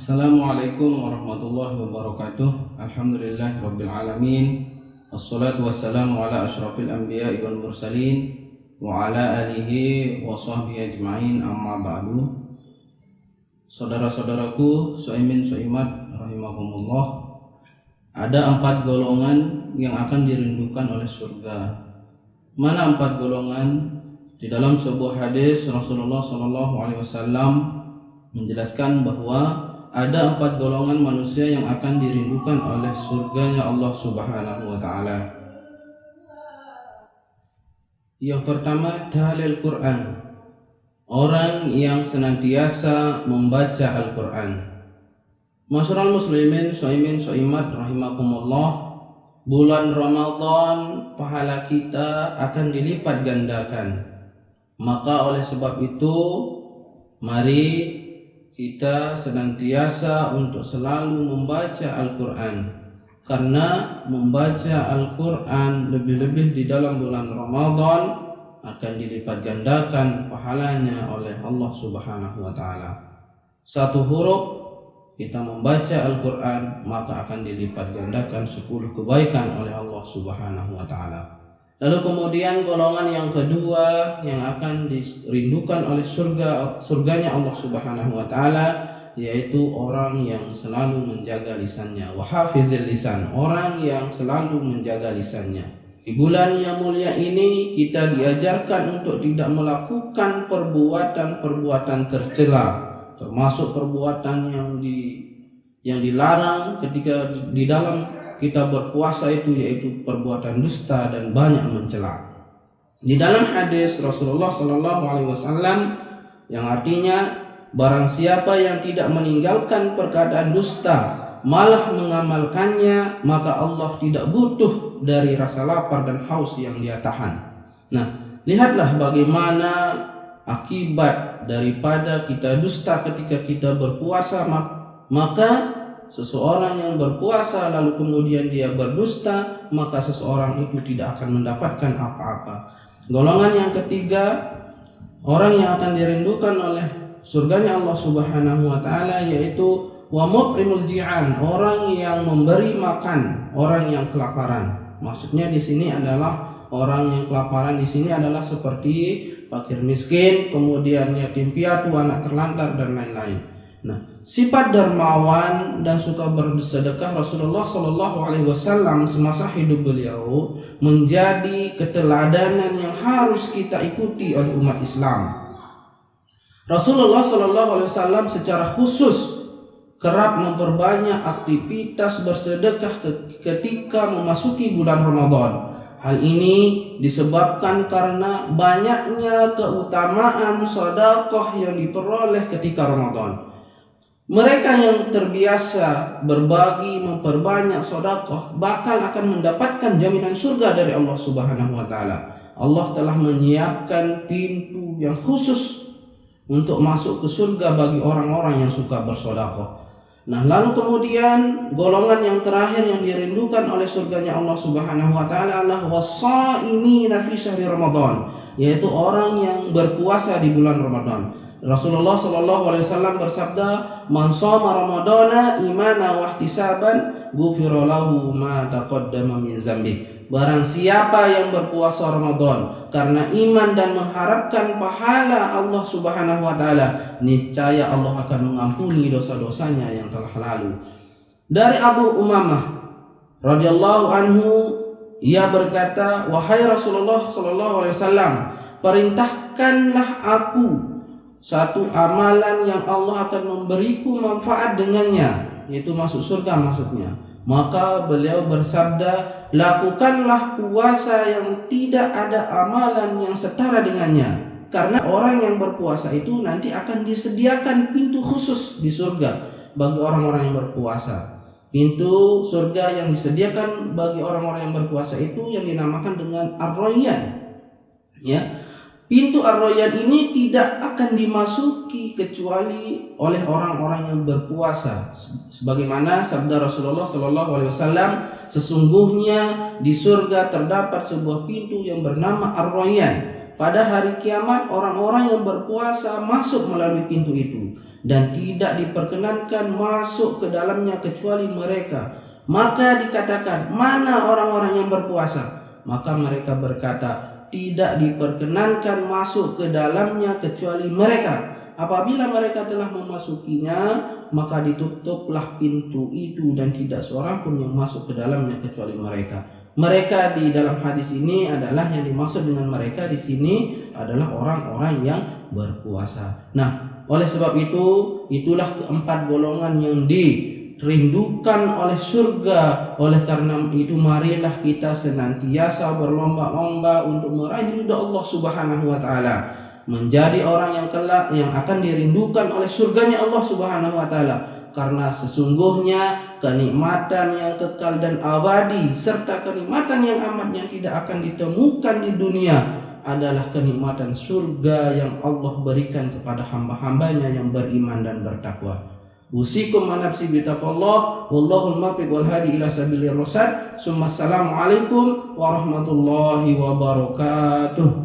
Assalamualaikum warahmatullahi wabarakatuh. Alhamdulillahirabbil alamin. Wassalatu wassalamu ala asyrafil anbiya'i wal mursalin wa ala alihi wa sahbihi ajma'in, amma ba'du. Saudara-saudaraku, soimin soimat rahimakumullah, ada 4 golongan yang akan dirindukan oleh surga. Mana 4 golongan? Di dalam sebuah hadis Rasulullah SAW menjelaskan bahwa ada 4 golongan manusia yang akan dirindukan oleh surganya Allah Subhanahu wa Ta'ala. Yang pertama, talil Quran, orang yang senantiasa membaca Al-Quran. Masyarul muslimin, soimin, soimat rahimakumullah, bulan Ramadan pahala kita akan dilipat gandakan. Maka oleh sebab itu, mari kita senantiasa untuk selalu membaca Al-Quran, karena membaca Al-Quran lebih-lebih di dalam bulan Ramadan akan dilipat gandakan pahalanya oleh Allah Subhanahu wa Ta'ala. 1 huruf kita membaca Al-Quran, maka akan dilipat gandakan 10 kebaikan oleh Allah Subhanahu wa Ta'ala. Lalu kemudian golongan yang kedua yang akan dirindukan oleh surganya Allah Subhanahu wa Ta'ala, yaitu orang yang selalu menjaga lisannya. Wa hafizil lisan, orang yang selalu menjaga lisannya. Di bulan yang mulia ini kita diajarkan untuk tidak melakukan perbuatan-perbuatan tercela, termasuk perbuatan yang dilarang ketika di dalam kita berpuasa itu, yaitu perbuatan dusta dan banyak mencela. Di dalam hadis Rasulullah SAW yang artinya, barang siapa yang tidak meninggalkan perkataan dusta malah mengamalkannya, maka Allah tidak butuh dari rasa lapar dan haus yang dia tahan. Nah, lihatlah bagaimana akibat daripada kita dusta ketika kita berpuasa. Maka seseorang yang berpuasa lalu kemudian dia berdusta, maka seseorang itu tidak akan mendapatkan apa-apa. Golongan yang ketiga, orang yang akan dirindukan oleh surganya Allah Subhanahu wa Ta'ala, yaitu wa mut'imul ji'an, orang yang memberi makan orang yang kelaparan. Maksudnya di sini adalah orang yang kelaparan di sini adalah seperti fakir miskin, kemudian yatim piatu, anak terlantar dan lain-lain. Nah, sifat dermawan dan suka bersedekah Rasulullah SAW semasa hidup beliau menjadi keteladanan yang harus kita ikuti oleh umat Islam. Rasulullah SAW secara khusus kerap memperbanyak aktivitas bersedekah ketika memasuki bulan Ramadan. Hal ini disebabkan karena banyaknya keutamaan sedekah yang diperoleh ketika Ramadan. Mereka yang terbiasa berbagi, memperbanyak sedekah, bakal akan mendapatkan jaminan surga dari Allah Subhanahu wa Ta'ala. Allah telah menyiapkan pintu yang khusus untuk masuk ke surga bagi orang-orang yang suka bersedekah. Nah, lalu kemudian golongan yang terakhir yang dirindukan oleh surganya Allah Subhanahu wa Ta'ala adalah was-shaimina fi syahri Ramadan, yaitu orang yang berpuasa di bulan Ramadan. Rasulullah SAW bersabda, "Man shoma Ramadana imana wa ihtisaban, ghufira lahu ma taqaddama min dzambi." Barang siapa yang berpuasa Ramadan karena iman dan mengharapkan pahala Allah Subhanahu wa Ta'ala, niscaya Allah akan mengampuni dosa-dosanya yang telah lalu. Dari Abu Umamah radhiyallahu anhu, ia berkata, "Wahai Rasulullah SAW, perintahkanlah aku satu amalan yang Allah akan memberiku manfaat dengannya, yaitu masuk surga maksudnya." Maka beliau bersabda, "Lakukanlah puasa yang tidak ada amalan yang setara dengannya, karena orang yang berpuasa itu nanti akan disediakan pintu khusus di surga bagi orang-orang yang berpuasa." Pintu surga yang disediakan bagi orang-orang yang berpuasa itu yang dinamakan dengan Ar-Rayyan. Ya. Pintu Ar-Rayyan ini tidak akan dimasuki kecuali oleh orang-orang yang berpuasa. Sebagaimana sabda Rasulullah SAW, "Sesungguhnya di surga terdapat sebuah pintu yang bernama Ar-Rayyan. Pada hari kiamat orang-orang yang berpuasa masuk melalui pintu itu. dan tidak diperkenankan masuk ke dalamnya kecuali mereka. Maka dikatakan, mana orang-orang yang berpuasa? Maka mereka berkata, tidak diperkenankan masuk ke dalamnya kecuali mereka. Apabila mereka telah memasukinya, maka ditutuplah pintu itu dan tidak seorang pun yang masuk ke dalamnya kecuali mereka. Mereka di dalam hadis ini adalah, yang dimaksud dengan mereka di sini adalah orang-orang yang berpuasa. Nah, oleh sebab itu, itulah keempat golongan yang dirindukan oleh surga. Oleh karena itu, marilah kita senantiasa berlomba-lomba untuk meraih ridha Allah Subhanahu wa taala, menjadi orang yang kelak yang akan dirindukan oleh surganya Allah Subhanahu wa taala. Karena sesungguhnya kenikmatan yang kekal dan abadi serta kenikmatan yang amat yang tidak akan ditemukan di dunia adalah kenikmatan surga yang Allah berikan kepada hamba-hambanya yang beriman dan bertakwa. Usikum wa nafsi bitaqwallah, wallahul muwaffiq wal hadi ila sabilir rasyad. Assalamualaikum warahmatullahi wabarakatuh.